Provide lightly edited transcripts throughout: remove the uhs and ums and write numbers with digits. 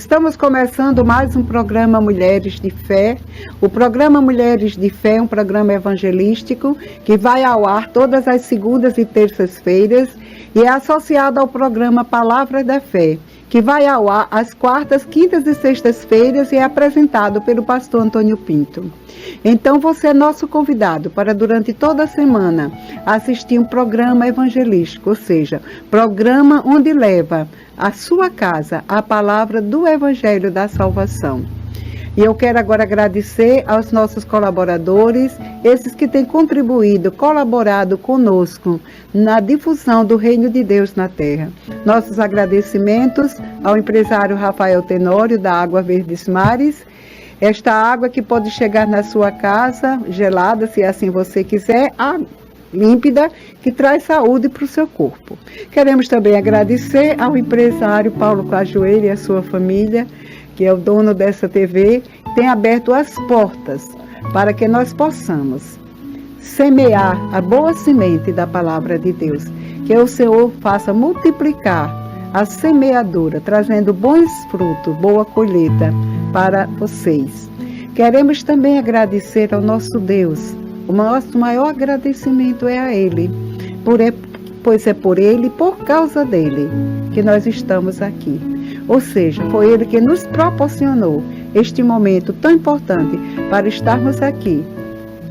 Estamos começando mais um programa Mulheres de Fé. O programa Mulheres de Fé é um programa evangelístico que vai ao ar todas as segundas e terças-feiras e é associado ao programa Palavras da Fé, que vai ao ar às quartas, quintas e sextas-feiras e é apresentado pelo pastor Antônio Pinto. Então você é nosso convidado para durante toda a semana assistir um programa evangelístico, ou seja, programa onde leva à sua casa a palavra do Evangelho da Salvação. E eu quero agora agradecer aos nossos colaboradores, esses que têm contribuído, colaborado conosco na difusão do Reino de Deus na Terra. Nossos agradecimentos ao empresário Rafael Tenório, da Água Verdes Mares. Esta água que pode chegar na sua casa, gelada, se assim você quiser, límpida, que traz saúde para o seu corpo. Queremos também agradecer ao empresário Paulo Cajueiro e a sua família, que é o dono dessa TV, tem aberto as portas para que nós possamos semear a boa semente da palavra de Deus, que o Senhor faça multiplicar a semeadura, trazendo bons frutos, boa colheita para vocês. Queremos também agradecer ao nosso Deus. O nosso maior agradecimento é a Ele, pois é por Ele, por causa dEle, que nós estamos aqui. Ou seja, foi Ele que nos proporcionou este momento tão importante para estarmos aqui,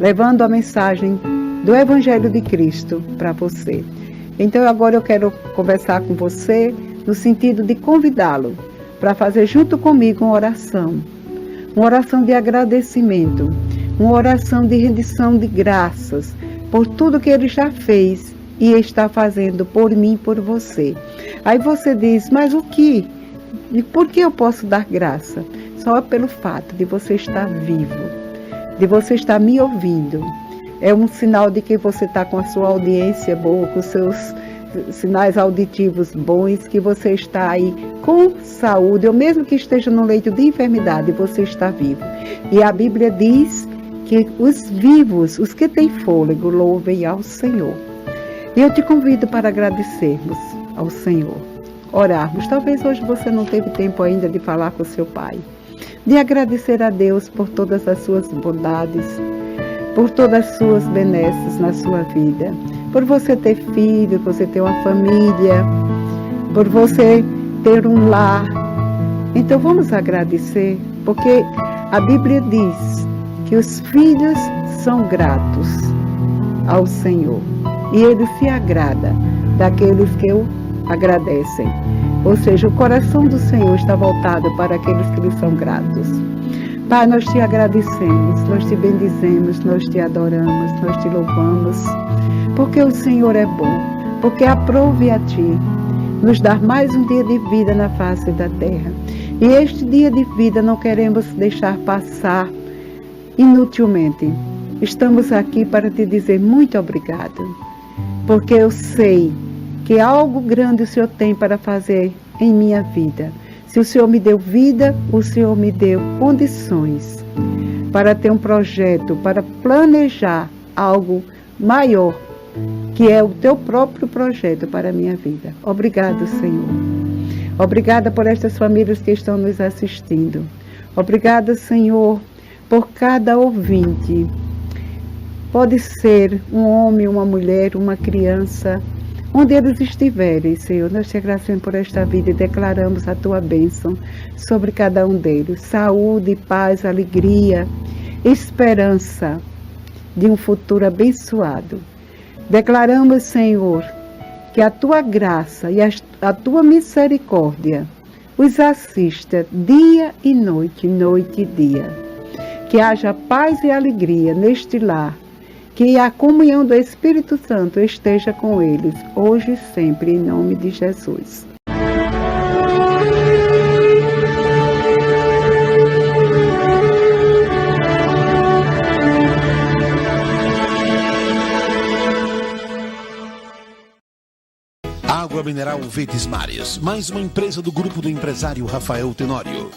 levando a mensagem do Evangelho de Cristo para você. Então agora eu quero conversar com você no sentido de convidá-lo para fazer junto comigo uma oração de agradecimento, uma oração de rendição de graças por tudo que Ele já fez e está fazendo por mim e por você. Aí você diz, mas o que? E por que eu posso dar graça? Só pelo fato de você estar vivo, de você estar me ouvindo. É um sinal de que você está com a sua audiência boa, com os seus sinais auditivos bons, que você está aí com saúde, ou mesmo que esteja no leito de enfermidade, você está vivo. E a Bíblia diz que os vivos, os que têm fôlego, louvem ao Senhor. E eu te convido para agradecermos ao Senhor, orarmos. Talvez hoje você não teve tempo ainda de falar com seu pai, de agradecer a Deus por todas as suas bondades, por todas as suas benesses na sua vida, por você ter filho, você ter uma família, por você ter um lar. Então vamos agradecer, porque a Bíblia diz que os filhos são gratos ao Senhor e Ele se agrada daqueles que o agradecem. Ou seja, o coração do Senhor está voltado para aqueles que lhe são gratos. Pai, nós te agradecemos, nós te bendizemos, nós te adoramos, nós te louvamos, porque o Senhor é bom, porque aprove a ti nos dar mais um dia de vida na face da terra. E este dia de vida não queremos deixar passar inutilmente. Estamos aqui para te dizer muito obrigado, porque eu sei que algo grande o Senhor tem para fazer em minha vida. Se o Senhor me deu vida, o Senhor me deu condições para ter um projeto, para planejar algo maior, que é o teu próprio projeto para a minha vida. Obrigado, Senhor. Obrigada por estas famílias que estão nos assistindo. Obrigada, Senhor, por cada ouvinte. Pode ser um homem, uma mulher, uma criança, onde eles estiverem, Senhor. Nós te agradecemos por esta vida e declaramos a tua bênção sobre cada um deles. Saúde, paz, alegria, esperança de um futuro abençoado. Declaramos, Senhor, que a tua graça e a tua misericórdia os assista dia e noite, noite e dia. Que haja paz e alegria neste lar. Que a comunhão do Espírito Santo esteja com eles, hoje e sempre, em nome de Jesus. Água Mineral Verdes Mares, mais uma empresa do grupo do empresário Rafael Tenório.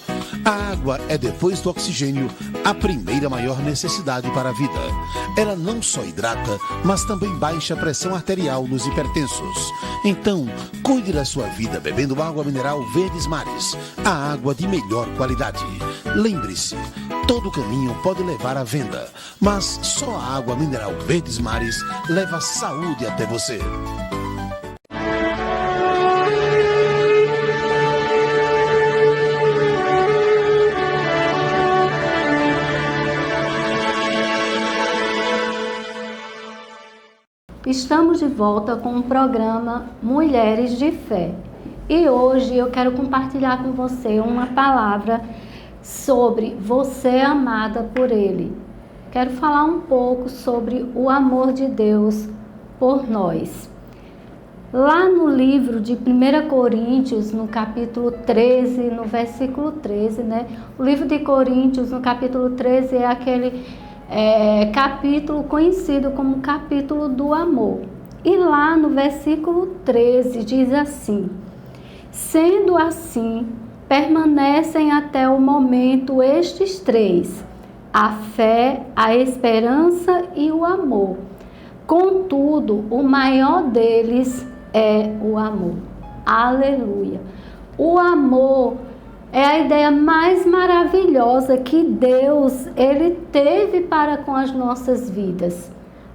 A água é, depois do oxigênio, a primeira maior necessidade para a vida. Ela não só hidrata, mas também baixa a pressão arterial nos hipertensos. Então, cuide da sua vida bebendo água mineral Verdes Mares, a água de melhor qualidade. Lembre-se, todo caminho pode levar à venda, mas só a água mineral Verdes Mares leva saúde até você. Estamos de volta com o programa Mulheres de Fé. E hoje eu quero compartilhar com você uma palavra sobre você amada por Ele. Quero falar um pouco sobre o amor de Deus por nós. Lá no livro de 1 Coríntios, no capítulo 13, no versículo 13, O livro de Coríntios, no capítulo 13, é aquele capítulo conhecido como capítulo do amor. E lá no versículo 13 diz assim: sendo assim, permanecem até o momento estes três: a fé, a esperança e o amor. Contudo, o maior deles é o amor. Aleluia! O amor é a ideia mais maravilhosa que Deus ele teve para com as nossas vidas.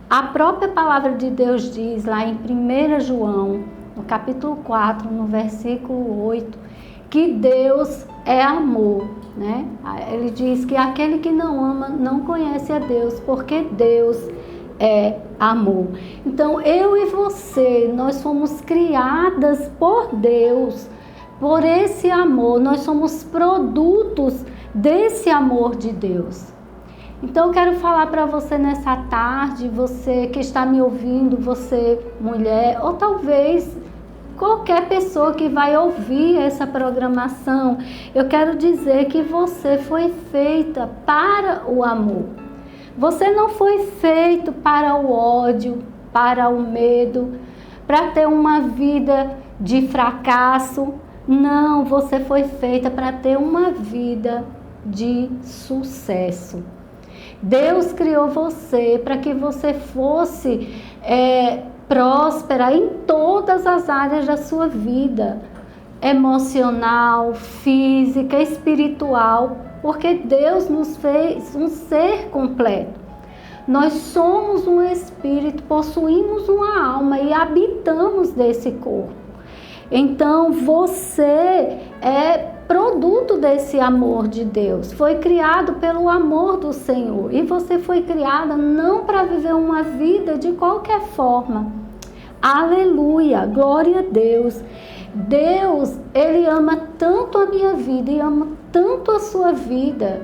A própria palavra de Deus diz lá em 1 João, no capítulo 4, no versículo 8, que Deus é amor, Ele diz que aquele que não ama não conhece a Deus, porque Deus é amor. Então, eu e você, nós fomos criadas por Deus. Por esse amor, nós somos produtos desse amor de Deus. Então, eu quero falar para você nessa tarde, você que está me ouvindo, você mulher, ou talvez qualquer pessoa que vai ouvir essa programação, eu quero dizer que você foi feita para o amor. Você não foi feito para o ódio, para o medo, para ter uma vida de fracasso. Não, você foi feita para ter uma vida de sucesso. Deus criou você para que você fosse próspera em todas as áreas da sua vida, emocional, física, espiritual, porque Deus nos fez um ser completo. Nós somos um espírito, possuímos uma alma e habitamos desse corpo. Então, você é produto desse amor de Deus. Foi criado pelo amor do Senhor. E você foi criada não para viver uma vida de qualquer forma. Aleluia! Glória a Deus! Deus, Ele ama tanto a minha vida e ama tanto a sua vida,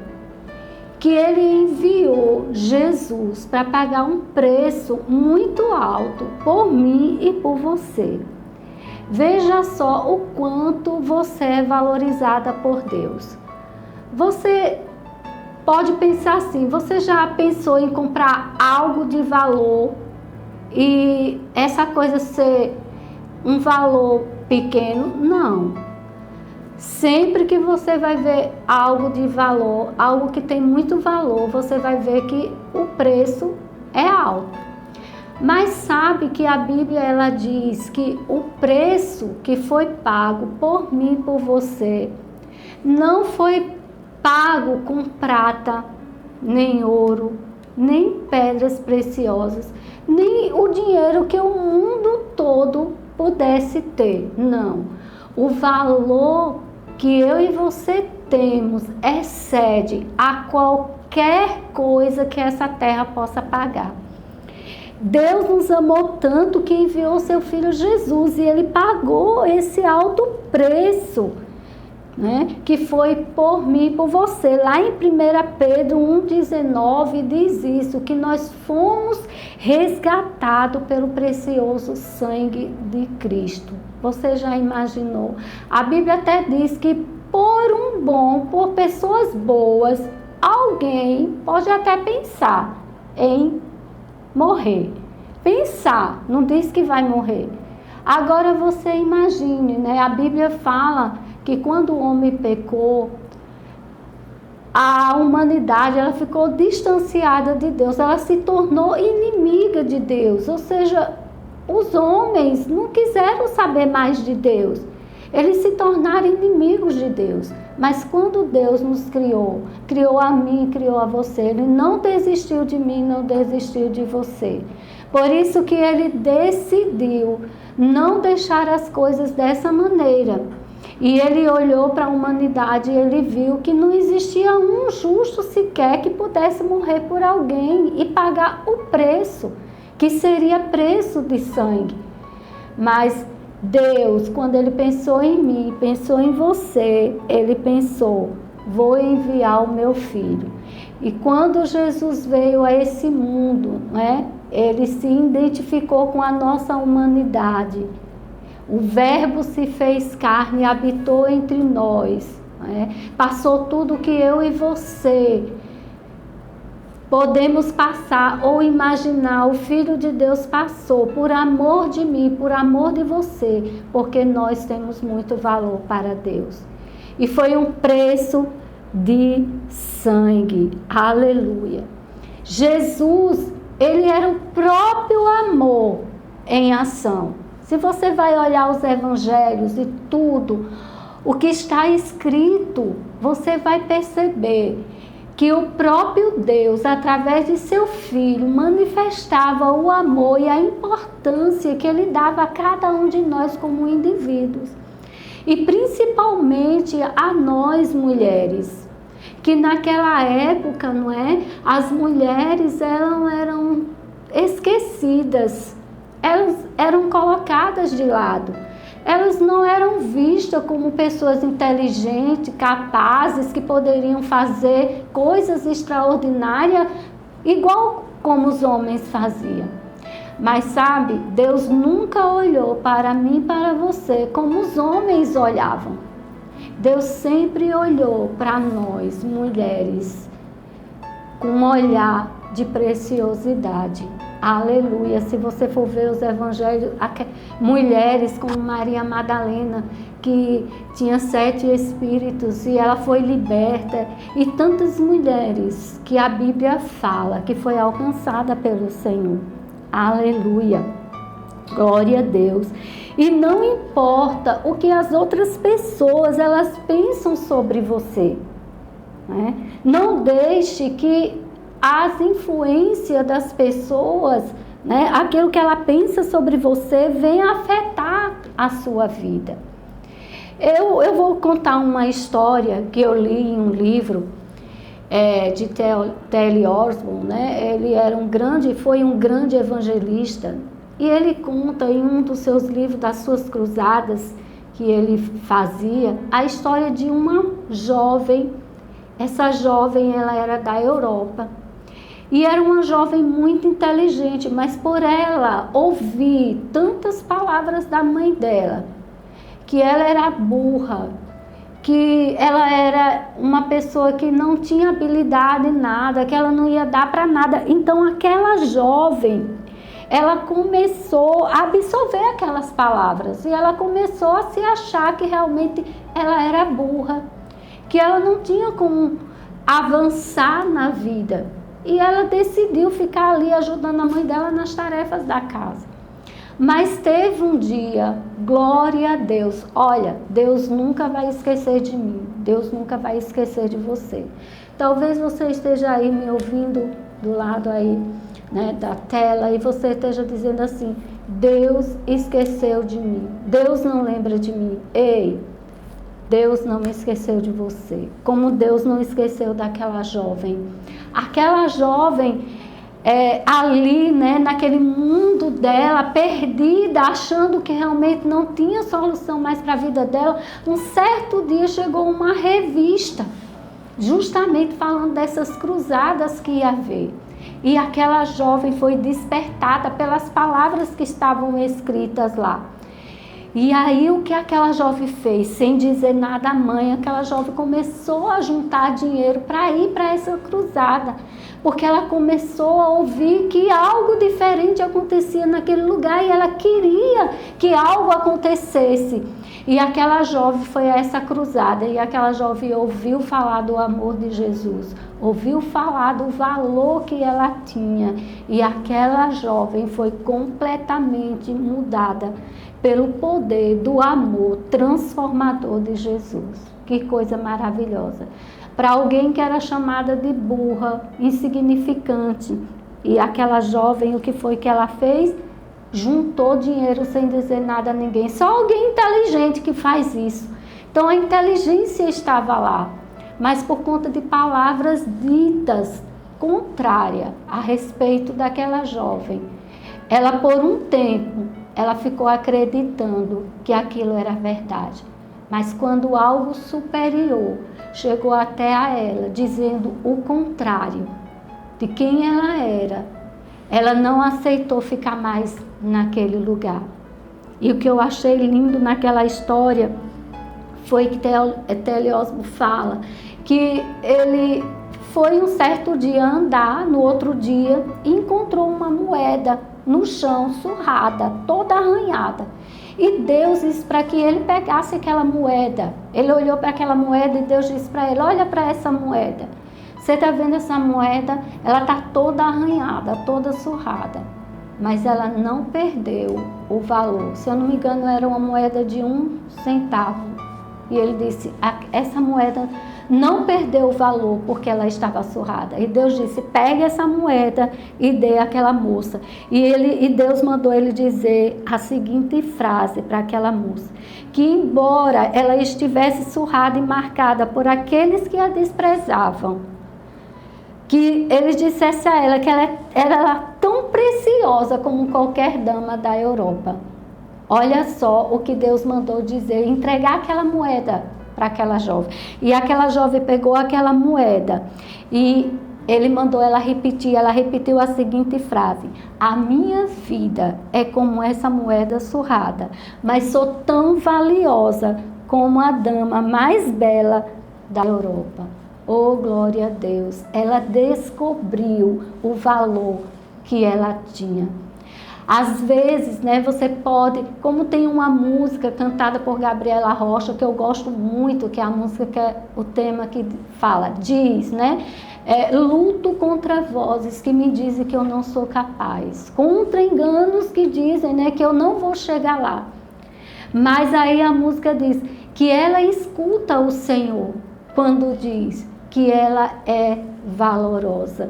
que Ele enviou Jesus para pagar um preço muito alto por mim e por você. Veja só o quanto você é valorizada por Deus. Você pode pensar assim, você já pensou em comprar algo de valor e essa coisa ser um valor pequeno? Não. Sempre que você vai ver algo de valor, algo que tem muito valor, você vai ver que o preço é alto. Mas sabe que a Bíblia ela diz que o preço que foi pago por mim e por você não foi pago com prata, nem ouro, nem pedras preciosas, nem o dinheiro que o mundo todo pudesse ter. Não. O valor que eu e você temos excede a qualquer coisa que essa terra possa pagar. Deus nos amou tanto que enviou seu Filho Jesus e Ele pagou esse alto preço, que foi por mim e por você. Lá em 1 Pedro 1,19 diz isso, que nós fomos resgatados pelo precioso sangue de Cristo. Você já imaginou? A Bíblia até diz que por pessoas boas, alguém pode até pensar em morrer. Pensar, não diz que vai morrer. Agora você imagine, A Bíblia fala que quando o homem pecou, a humanidade ela ficou distanciada de Deus, ela se tornou inimiga de Deus, ou seja, os homens não quiseram saber mais de Deus, eles se tornaram inimigos de Deus. Mas quando Deus nos criou, criou a mim, criou a você, Ele não desistiu de mim, não desistiu de você. Por isso que Ele decidiu não deixar as coisas dessa maneira. E Ele olhou para a humanidade e Ele viu que não existia um justo sequer que pudesse morrer por alguém e pagar o preço, que seria preço de sangue. Mas Deus, quando Ele pensou em mim, pensou em você, Ele pensou, vou enviar o meu filho. E quando Jesus veio a esse mundo, né, Ele se identificou com a nossa humanidade. O Verbo se fez carne e habitou entre nós, né? Passou tudo que eu e você podemos passar ou imaginar. O Filho de Deus passou por amor de mim, por amor de você, porque nós temos muito valor para Deus. E foi um preço de sangue. Aleluia. Jesus, Ele era o próprio amor em ação. Se você vai olhar os evangelhos e tudo, o que está escrito, você vai perceber que o próprio Deus, através de seu Filho, manifestava o amor e a importância que Ele dava a cada um de nós como indivíduos. E principalmente a nós mulheres, que naquela época, não é, as mulheres eram esquecidas, elas eram colocadas de lado. Elas não eram vistas como pessoas inteligentes, capazes, que poderiam fazer coisas extraordinárias, igual como os homens faziam. Mas sabe, Deus nunca olhou para mim e para você como os homens olhavam. Deus sempre olhou para nós, mulheres, com um olhar de preciosidade. Aleluia. Se você for ver os evangelhos, mulheres como Maria Madalena, que tinha 7 espíritos e ela foi liberta, e tantas mulheres que a Bíblia fala que foi alcançada pelo Senhor. Aleluia. Glória a Deus. E não importa o que as outras pessoas elas pensam sobre você, né? Não deixe que as influências das pessoas, né, aquilo que ela pensa sobre você, venha afetar a sua vida. Eu vou contar uma história que eu li em um livro de T.L. Osborne, né? Ele foi um grande evangelista, e ele conta em um dos seus livros, das suas cruzadas que ele fazia, a história de uma jovem. Essa jovem, ela era da Europa. E era uma jovem muito inteligente, mas por ela ouvir tantas palavras da mãe dela, que ela era burra, que ela era uma pessoa que não tinha habilidade em nada, que ela não ia dar para nada. Então aquela jovem, ela começou a absorver aquelas palavras, e ela começou a se achar que realmente ela era burra, que ela não tinha como avançar na vida. E ela decidiu ficar ali ajudando a mãe dela nas tarefas da casa. Mas teve um dia, glória a Deus, olha, Deus nunca vai esquecer de mim, Deus nunca vai esquecer de você. Talvez você esteja aí me ouvindo do lado aí, né, da tela, e você esteja dizendo assim, Deus esqueceu de mim, Deus não lembra de mim. Ei, Deus não esqueceu de você, como Deus não esqueceu daquela jovem. Aquela jovem ali, né, naquele mundo dela, perdida, achando que realmente não tinha solução mais para a vida dela, um certo dia chegou uma revista, justamente falando dessas cruzadas que ia haver. E aquela jovem foi despertada pelas palavras que estavam escritas lá. E aí o que aquela jovem fez? Sem dizer nada à mãe, aquela jovem começou a juntar dinheiro para ir para essa cruzada, porque ela começou a ouvir que algo diferente acontecia naquele lugar e ela queria que algo acontecesse. E aquela jovem foi a essa cruzada, e aquela jovem ouviu falar do amor de Jesus, ouviu falar do valor que ela tinha, e aquela jovem foi completamente mudada pelo poder do amor transformador de Jesus. Que coisa maravilhosa. Para alguém que era chamada de burra, insignificante, e aquela jovem, o que foi que ela fez? Juntou dinheiro sem dizer nada a ninguém. Só alguém inteligente que faz isso. Então a inteligência estava lá, mas por conta de palavras ditas contrárias a respeito daquela jovem, ela por um tempo, ela ficou acreditando que aquilo era verdade. Mas quando algo superior chegou até a ela, dizendo o contrário de quem ela era, ela não aceitou ficar mais naquele lugar. E o que eu achei lindo naquela história foi que T.L. Osborne fala que ele foi um certo dia andar, no outro dia, e encontrou uma moeda no chão, surrada, toda arranhada. E Deus disse para que ele pegasse aquela moeda. Ele olhou para aquela moeda e Deus disse para ele: olha para essa moeda. Você está vendo essa moeda? Ela está toda arranhada, toda surrada. Mas ela não perdeu o valor. Se eu não me engano, era uma moeda de 1 centavo. E ele disse: essa moeda não perdeu o valor porque ela estava surrada. E Deus disse: pegue essa moeda e dê àquela moça. E Deus mandou ele dizer a seguinte frase para aquela moça: que embora ela estivesse surrada e marcada por aqueles que a desprezavam, que ele dissesse a ela que ela era tão preciosa como qualquer dama da Europa. Olha só o que Deus mandou dizer, entregar aquela moeda para aquela jovem. E aquela jovem pegou aquela moeda e ele mandou ela repetir. Ela repetiu a seguinte frase: a minha vida é como essa moeda surrada, mas sou tão valiosa como a dama mais bela da Europa. Oh, glória a Deus! Ela descobriu o valor que ela tinha. Às vezes, né, você pode, como tem uma música cantada por Gabriela Rocha, que eu gosto muito, que é a música que é o tema que fala, diz, né? Luto contra vozes que me dizem que eu não sou capaz, contra enganos que dizem, né, que eu não vou chegar lá. Mas aí a música diz que ela escuta o Senhor quando diz que ela é valorosa.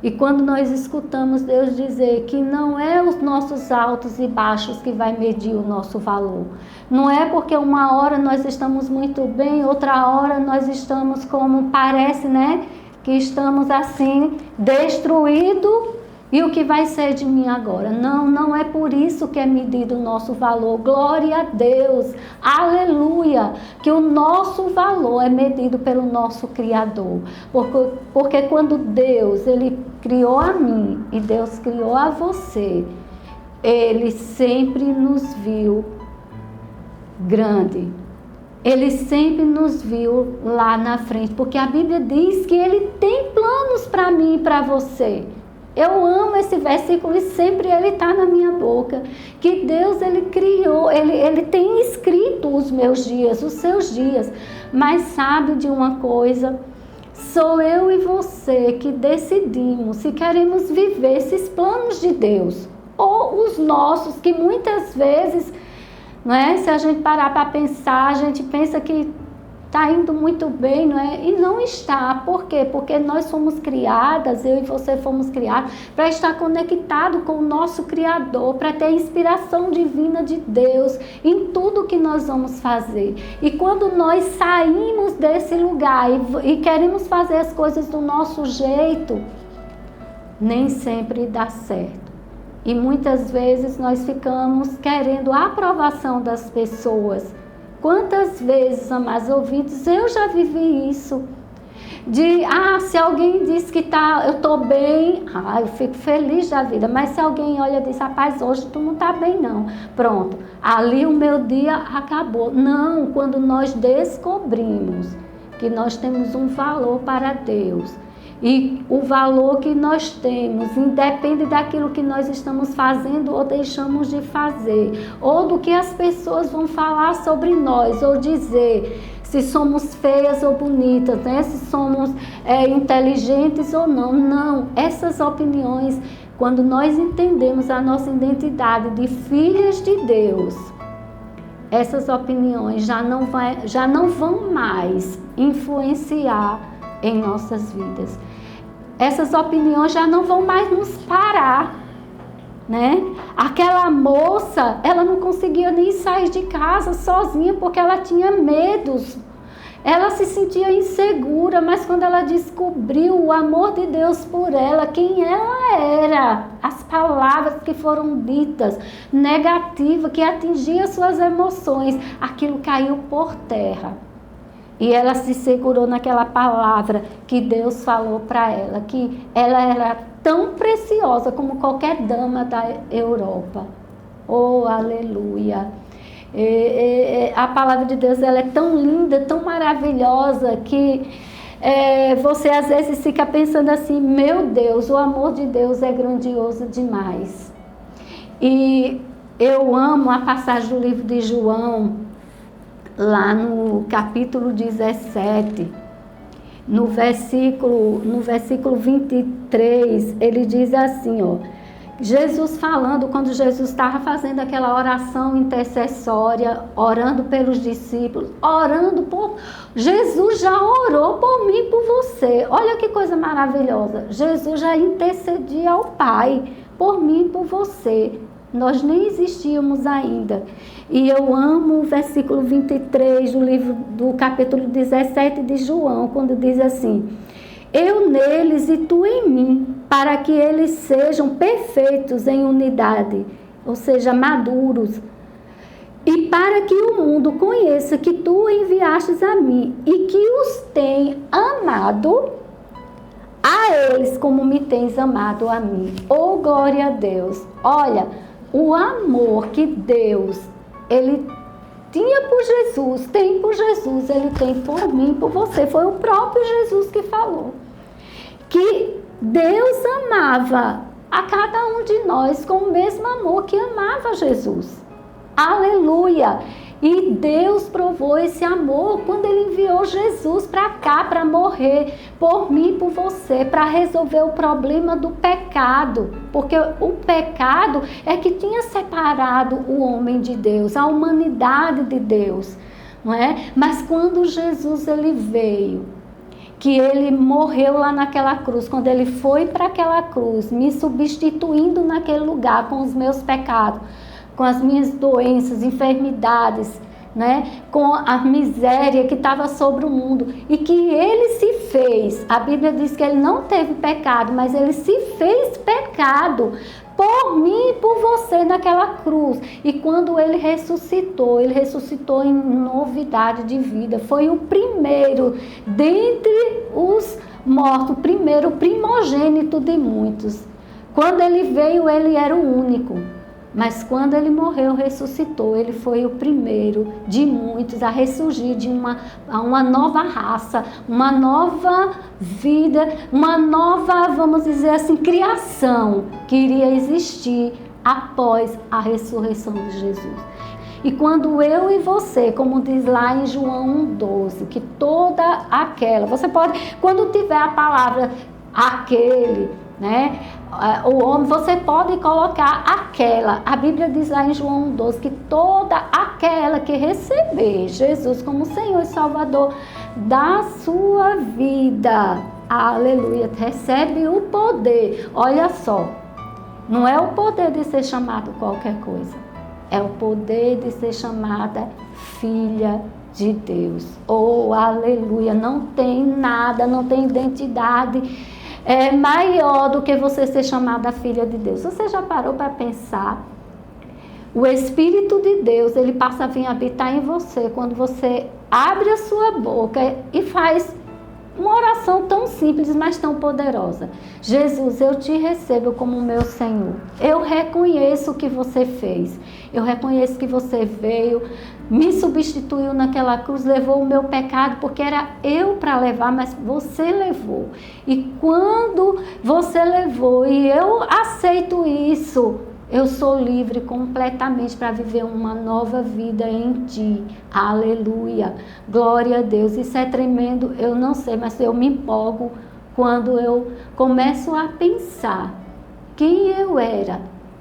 E quando nós escutamos Deus dizer que não é os nossos altos e baixos que vai medir o nosso valor. Não é porque uma hora nós estamos muito bem, outra hora nós estamos como parece, né? Que estamos assim, destruídos. E o que vai ser de mim agora? Não, não é por isso que é medido o nosso valor. Glória a Deus, aleluia, que o nosso valor é medido pelo nosso Criador. Porque quando Deus, Ele criou a mim e Deus criou a você, Ele sempre nos viu grande. Ele sempre nos viu lá na frente, porque a Bíblia diz que Ele tem planos para mim e para você. Eu amo esse versículo e sempre ele está na minha boca. Que Deus, Ele criou, ele tem escrito os meus dias, os seus dias. Mas sabe de uma coisa? Sou eu e você que decidimos se queremos viver esses planos de Deus. Ou os nossos, que muitas vezes, não é? Se a gente parar para pensar, a gente pensa que está indo muito bem, não é? E não está. Por quê? Porque nós fomos criadas, eu e você fomos criados, para estar conectado com o nosso Criador, para ter a inspiração divina de Deus em tudo que nós vamos fazer. E quando nós saímos desse lugar e queremos fazer as coisas do nosso jeito, nem sempre dá certo. E muitas vezes nós ficamos querendo a aprovação das pessoas. Quantas vezes, amados ouvintes, eu já vivi isso. Se alguém diz que eu estou bem, eu fico feliz da vida. Mas se alguém olha e diz: rapaz, hoje tu não está bem não. Pronto, ali o meu dia acabou. Não, quando nós descobrimos que nós temos um valor para Deus, E o valor que nós temos independe daquilo que nós estamos fazendo ou deixamos de fazer, ou do que as pessoas vão falar sobre nós, ou dizer se somos feias ou bonitas, né? Se somos inteligentes ou não. Não, essas opiniões, quando nós entendemos a nossa identidade de filhas de Deus, essas opiniões já não vão mais influenciar em nossas vidas. Essas opiniões já não vão mais nos parar, né? Aquela moça, ela não conseguia nem sair de casa sozinha porque ela tinha medos. Ela se sentia insegura, mas quando ela descobriu o amor de Deus por ela, quem ela era, as palavras que foram ditas, negativas, que atingiam suas emoções, aquilo caiu por terra. E ela se segurou naquela palavra que Deus falou para ela, que ela era tão preciosa como qualquer dama da Europa. Oh, aleluia! A palavra de Deus, ela é tão linda, tão maravilhosa, que você às vezes fica pensando assim, meu Deus, o amor de Deus é grandioso demais. E eu amo a passagem do livro de João, lá no capítulo 17, no versículo 23, ele diz assim, ó, Jesus falando, quando Jesus estava fazendo aquela oração intercessória, orando pelos discípulos, Jesus já orou por mim e por você. Olha que coisa maravilhosa. Jesus já intercedia ao Pai por mim e por você. Nós nem existíamos ainda. E eu amo o versículo 23 do livro do capítulo 17 de João, quando diz assim: eu neles e tu em mim, para que eles sejam perfeitos em unidade, ou seja, maduros, e para que o mundo conheça que tu enviastes a mim e que os tem amado a eles como me tens amado a mim. Oh, glória a Deus! Olha, o amor que Deus, Ele tinha por Jesus, tem por Jesus, Ele tem por mim, por você. Foi o próprio Jesus que falou que Deus amava a cada um de nós com o mesmo amor que amava Jesus. Aleluia! E Deus provou esse amor quando Ele enviou Jesus para cá, para morrer por mim e por você, para resolver o problema do pecado. Porque o pecado é que tinha separado o homem de Deus, a humanidade de Deus, não é? Mas quando Jesus ele veio, que Ele morreu lá naquela cruz, quando Ele foi para aquela cruz, me substituindo naquele lugar com os meus pecados, com as minhas doenças, enfermidades, né? Com a miséria que estava sobre o mundo, e que Ele se fez, a Bíblia diz que Ele não teve pecado, mas Ele se fez pecado por mim e por você naquela cruz. E quando Ele ressuscitou em novidade de vida. Foi o primeiro dentre os mortos, o primeiro primogênito de muitos. Quando Ele veio, Ele era o único. Mas quando Ele morreu, ressuscitou, Ele foi o primeiro de muitos a ressurgir de uma nova raça, uma nova vida, uma nova, vamos dizer assim, criação que iria existir após a ressurreição de Jesus. E quando eu e você, como diz lá em João 1,12, que toda aquela, você pode, quando tiver a palavra aquele, né, o homem, você pode colocar aquela. A Bíblia diz lá em João 1,12 que toda aquela que receber Jesus como Senhor e Salvador da sua vida, aleluia, recebe o poder. Olha só, não é o poder de ser chamado qualquer coisa, é o poder de ser chamada filha de Deus. Oh, aleluia, não tem nada, não tem identidade maior do que você ser chamada filha de Deus. Você já parou para pensar? O Espírito de Deus, ele passa a vir habitar em você quando você abre a sua boca e faz Uma oração tão simples, mas tão poderosa. Jesus, eu te recebo como meu Senhor. Eu reconheço o que você fez. Eu reconheço que você veio, me substituiu naquela cruz, levou o meu pecado, porque era eu para levar, mas você levou. E quando você levou, e eu aceito isso, eu sou livre completamente para viver uma nova vida em ti. Aleluia. Glória a Deus. Isso é tremendo. Eu não sei, mas eu me empolgo quando eu começo a pensar quem eu era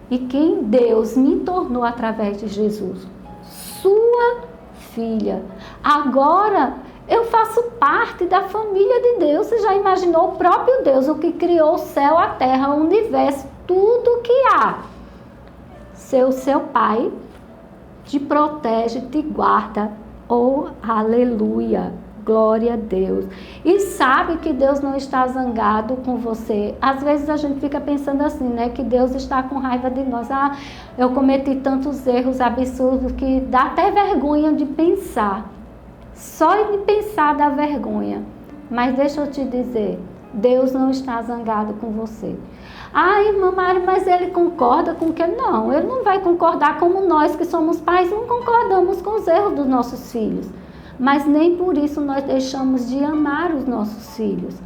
e quem Deus me tornou através de Jesus. Sua filha. Agora eu faço parte da família de Deus. Você já imaginou o próprio Deus, o que criou o céu, a terra, o universo, tudo que há. Ser o seu pai, te protege, te guarda. Oh, aleluia, glória a Deus. E sabe que Deus não está zangado com você. Às vezes a gente fica pensando assim, né? Que Deus está com raiva de nós. Ah, eu cometi tantos erros absurdos que dá até vergonha de pensar. Só de pensar dá vergonha. Mas deixa eu te dizer, Deus não está zangado com você. Ah, irmã Mari, mas ele concorda com o que? Não, ele não vai concordar como nós que somos pais não concordamos com os erros dos nossos filhos. Mas nem por isso nós deixamos de amar os nossos filhos.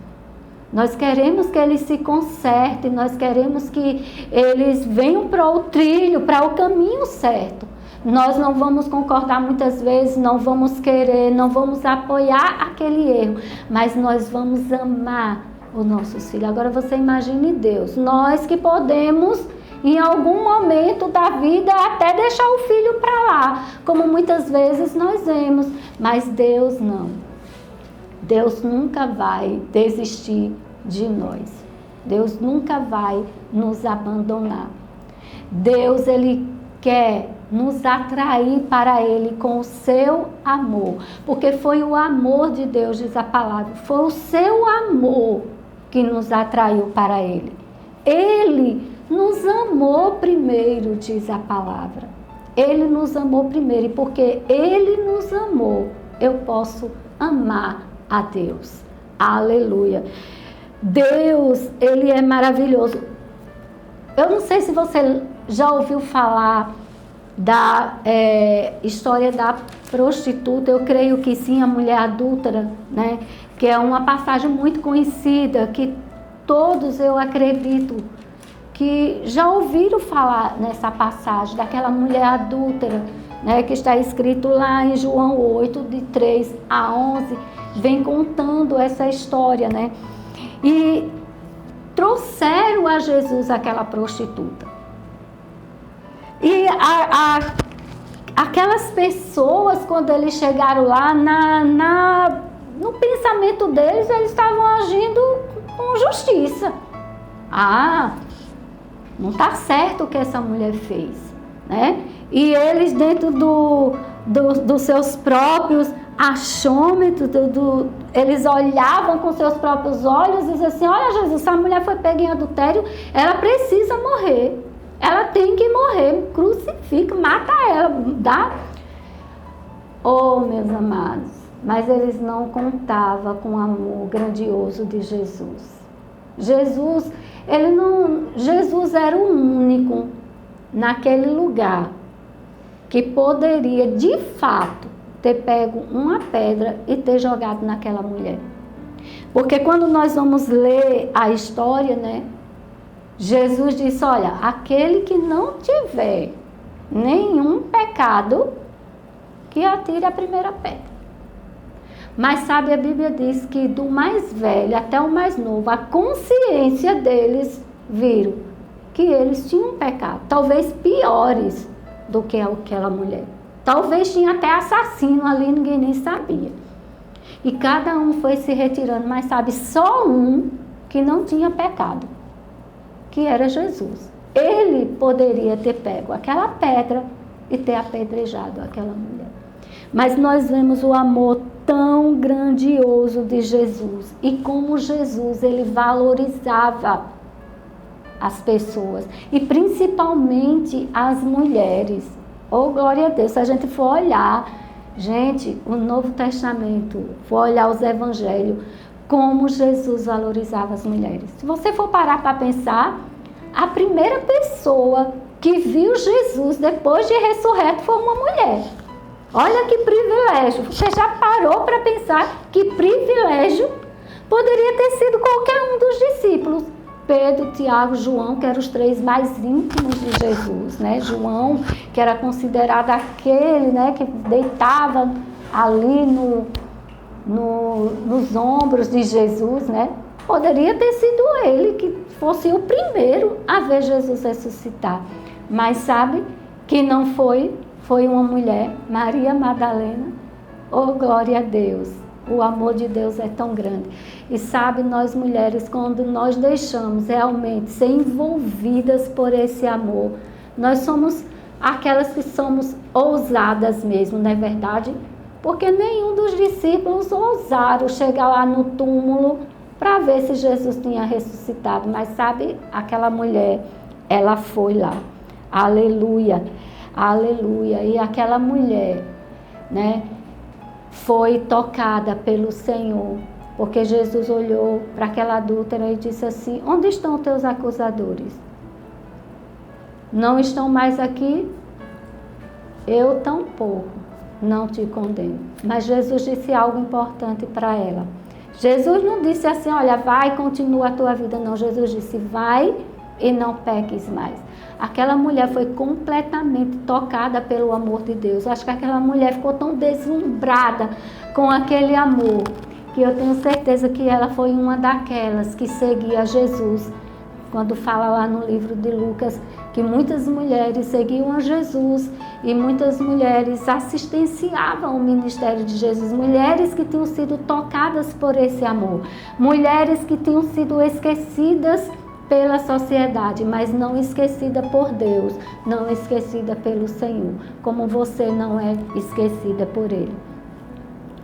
Nós queremos que eles se consertem, nós queremos que eles venham para o trilho, para o caminho certo. Nós não vamos concordar muitas vezes, não vamos querer, não vamos apoiar aquele erro, mas nós vamos amar os nossos filhos. Agora você imagine Deus, nós que podemos em algum momento da vida até deixar o filho para lá, como muitas vezes nós vemos, mas Deus não. Deus nunca vai desistir de nós. Deus nunca vai nos abandonar. Deus, Ele quer nos atrair para Ele com o seu amor, porque foi o amor de Deus, diz a palavra, foi o seu amor que nos atraiu para Ele. Ele nos amou primeiro, diz a palavra. Ele nos amou primeiro, e porque Ele nos amou, eu posso amar a Deus. Aleluia. Deus, Ele é maravilhoso. Eu não sei se você já ouviu falar da história da prostituta, eu creio que sim, a mulher adúltera, né? Que é uma passagem muito conhecida, que todos, eu acredito, que já ouviram falar nessa passagem, daquela mulher adúltera, né? Que está escrito lá em João 8, de 3 a 11, vem contando essa história, né? E trouxeram a Jesus aquela prostituta. E aquelas pessoas, quando eles chegaram lá, no pensamento deles, eles estavam agindo com justiça. Ah, não está certo o que essa mulher fez, né? E eles, dentro dos seus próprios achômetros, eles olhavam com seus próprios olhos e diziam assim: olha, Jesus, essa mulher foi pega em adultério, ela precisa morrer. Ela tem que morrer, crucifica, mata ela, dá. Oh, meus amados, mas eles não contavam com o amor grandioso de Jesus. Jesus era o único naquele lugar que poderia, de fato, ter pego uma pedra e ter jogado naquela mulher. Porque quando nós vamos ler a história, né? Jesus disse: olha, aquele que não tiver nenhum pecado, que atire a primeira pedra. Mas sabe, a Bíblia diz que do mais velho até o mais novo, a consciência deles viram que eles tinham pecado, talvez piores do que aquela mulher. Talvez tinha até assassino ali, ninguém nem sabia. E cada um foi se retirando, mas sabe, só um que não tinha pecado, que era Jesus. Ele poderia ter pego aquela pedra e ter apedrejado aquela mulher. Mas nós vemos o amor tão grandioso de Jesus. E como Jesus, ele valorizava as pessoas. E principalmente as mulheres. Oh, glória a Deus. Se a gente for olhar, gente, o Novo Testamento, for olhar os evangelhos, como Jesus valorizava as mulheres. Se você for parar para pensar, a primeira pessoa que viu Jesus depois de ressurreto foi uma mulher. Olha que privilégio. Você já parou para pensar que privilégio poderia ter sido qualquer um dos discípulos? Pedro, Tiago, João, que eram os 3 mais íntimos de Jesus, né? João, que era considerado aquele, né, que deitava ali nos ombros de Jesus, né? Poderia ter sido ele que fosse o primeiro a ver Jesus ressuscitar. Mas sabe que não foi? Foi uma mulher, Maria Madalena. Oh, glória a Deus! O amor de Deus é tão grande. E sabe, nós mulheres, quando nós deixamos realmente ser envolvidas por esse amor, nós somos aquelas que somos ousadas mesmo, não é verdade? Porque nenhum dos discípulos ousaram chegar lá no túmulo para ver se Jesus tinha ressuscitado. Mas sabe, aquela mulher, ela foi lá. Aleluia, aleluia. E aquela mulher, né, foi tocada pelo Senhor, porque Jesus olhou para aquela adúltera e disse assim: onde estão teus acusadores? Não estão mais aqui? Eu tampouco não te condeno. Mas Jesus disse algo importante para ela. Jesus não disse assim: olha, vai, continua a tua vida. Não, Jesus disse: vai e não peques mais. Aquela mulher foi completamente tocada pelo amor de Deus. Acho que aquela mulher ficou tão deslumbrada com aquele amor, que eu tenho certeza que ela foi uma daquelas que seguia Jesus. Quando fala lá no livro de Lucas, que muitas mulheres seguiam a Jesus e muitas mulheres assistenciavam o ministério de Jesus. Mulheres que tinham sido tocadas por esse amor. Mulheres que tinham sido esquecidas pela sociedade, mas não esquecida por Deus, não esquecida pelo Senhor, como você não é esquecida por Ele.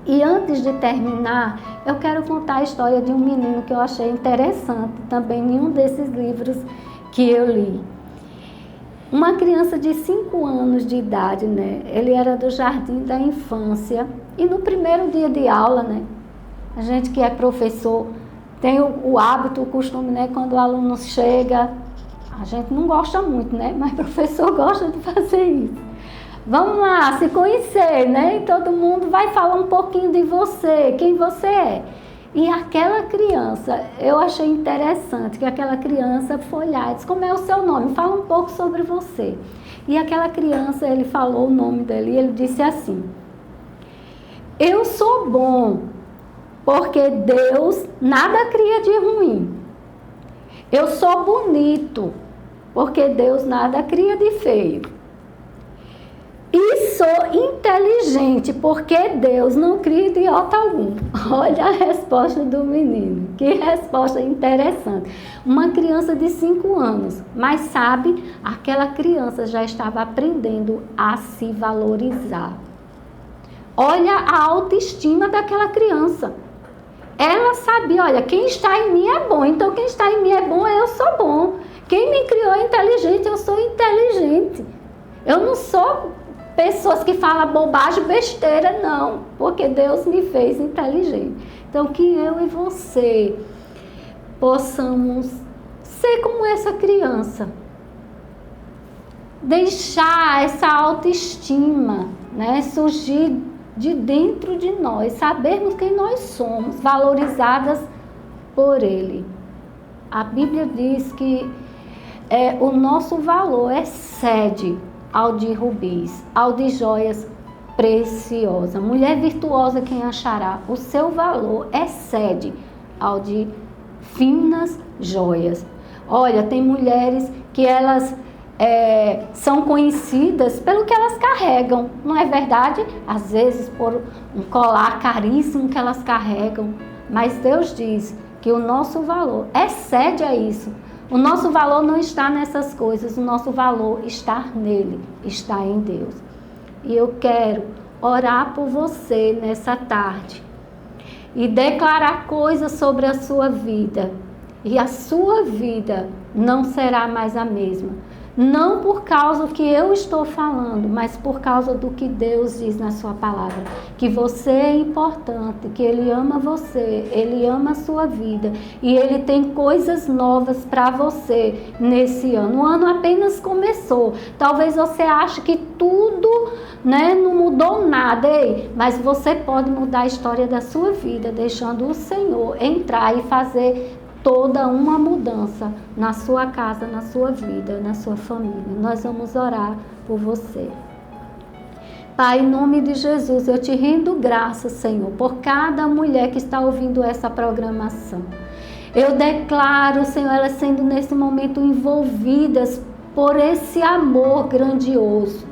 E antes de terminar, eu quero contar a história de um menino que eu achei interessante, também em um desses livros que eu li. Uma criança de 5 anos de idade, né? Ele era do jardim da infância, e no primeiro dia de aula, né? A gente que é professor tem o hábito, o costume, né? Quando o aluno chega, a gente não gosta muito, né? Mas o professor gosta de fazer isso. Vamos lá, se conhecer, né? E todo mundo vai falar um pouquinho de você, quem você é. E aquela criança, eu achei interessante que aquela criança foi lá e disse: como é o seu nome? Fala um pouco sobre você. E aquela criança, ele falou o nome dele e ele disse assim: eu sou bom, porque Deus nada cria de ruim. Eu sou bonito, porque Deus nada cria de feio. E sou inteligente, porque Deus não cria idiota algum. Olha a resposta do menino. Que resposta interessante. Uma criança de 5 anos. Mas sabe, aquela criança já estava aprendendo a se valorizar. Olha a autoestima daquela criança. Ela sabia, olha, quem está em mim é bom. Então quem está em mim é bom, eu sou bom. Quem me criou é inteligente, eu sou inteligente. Eu não sou pessoas que falam bobagem, besteira, não, porque Deus me fez inteligente. Então, que eu e você possamos ser como essa criança, deixar essa autoestima, né, surgir de dentro de nós, sabermos quem nós somos, valorizadas por Ele. A Bíblia diz que o nosso valor excede ao de rubis, ao de joias preciosas. Mulher virtuosa quem achará, o seu valor excede ao de finas joias. Olha, tem mulheres que elas são conhecidas pelo que elas carregam, não é verdade? Às vezes por um colar caríssimo que elas carregam, mas Deus diz que o nosso valor excede a isso. O nosso valor não está nessas coisas, o nosso valor está nele, está em Deus. E eu quero orar por você nessa tarde e declarar coisas sobre a sua vida. E a sua vida não será mais a mesma. Não por causa do que eu estou falando, mas por causa do que Deus diz na sua palavra. Que você é importante, que Ele ama você, Ele ama a sua vida. E Ele tem coisas novas para você nesse ano. O ano apenas começou. Talvez você ache que tudo, não mudou nada. Mas você pode mudar a história da sua vida, deixando o Senhor entrar e fazer toda uma mudança na sua casa, na sua vida, na sua família. Nós vamos orar por você. Pai, em nome de Jesus, eu te rendo graças, Senhor, por cada mulher que está ouvindo essa programação. Eu declaro, Senhor, elas sendo nesse momento envolvidas por esse amor grandioso.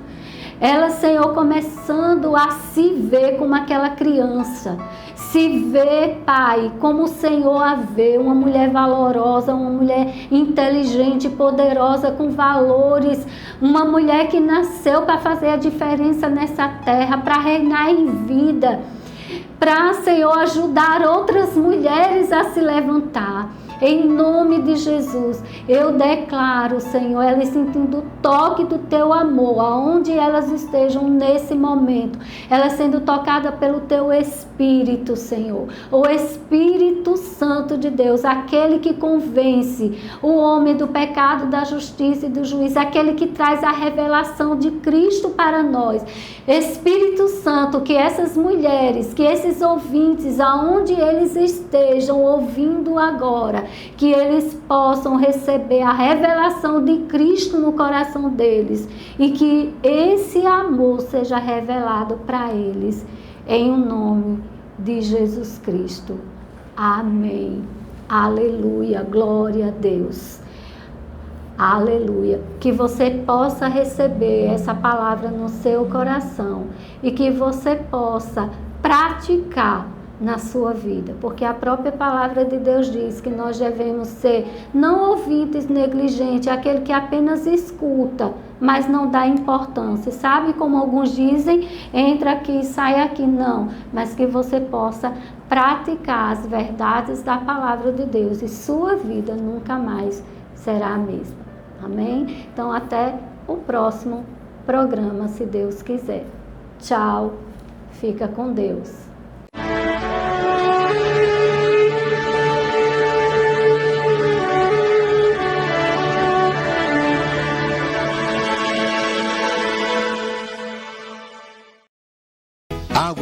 Ela, Senhor, começando a se ver como aquela criança. Se vê, Pai, como o Senhor a vê, uma mulher valorosa, uma mulher inteligente, poderosa, com valores, uma mulher que nasceu para fazer a diferença nessa terra, para reinar em vida, para, Senhor, ajudar outras mulheres a se levantar. Em nome de Jesus, eu declaro, Senhor, elas sentindo o toque do Teu amor, aonde elas estejam nesse momento, elas sendo tocadas pelo Teu Espírito, Senhor, o Espírito Santo de Deus, aquele que convence o homem do pecado, da justiça e do juízo, aquele que traz a revelação de Cristo para nós. Espírito Santo, que essas mulheres, que esses ouvintes, aonde eles estejam ouvindo agora, que eles possam receber a revelação de Cristo no coração deles e que esse amor seja revelado para eles, em o nome de Jesus Cristo. Amém. Aleluia. Glória a Deus. Aleluia. Que você possa receber essa palavra no seu coração e que você possa praticar na sua vida, porque a própria palavra de Deus diz que nós devemos ser não ouvintes negligentes, aquele que apenas escuta, mas não dá importância. Sabe como alguns dizem, entra aqui e sai aqui? Não, mas que você possa praticar as verdades da palavra de Deus e sua vida nunca mais será a mesma. Amém? Então até o próximo programa, se Deus quiser. Tchau, fica com Deus.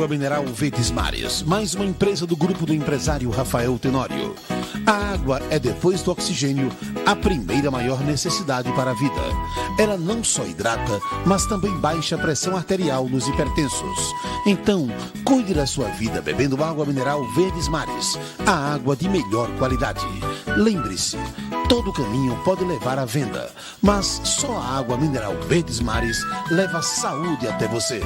Água mineral Verdes Mares, mais uma empresa do grupo do empresário Rafael Tenório. A água é, depois do oxigênio, a primeira maior necessidade para a vida. Ela não só hidrata, mas também baixa a pressão arterial nos hipertensos. Então, cuide da sua vida bebendo água mineral Verdes Mares, a água de melhor qualidade. Lembre-se, todo caminho pode levar à venda, mas só a água mineral Verdes Mares leva saúde até você.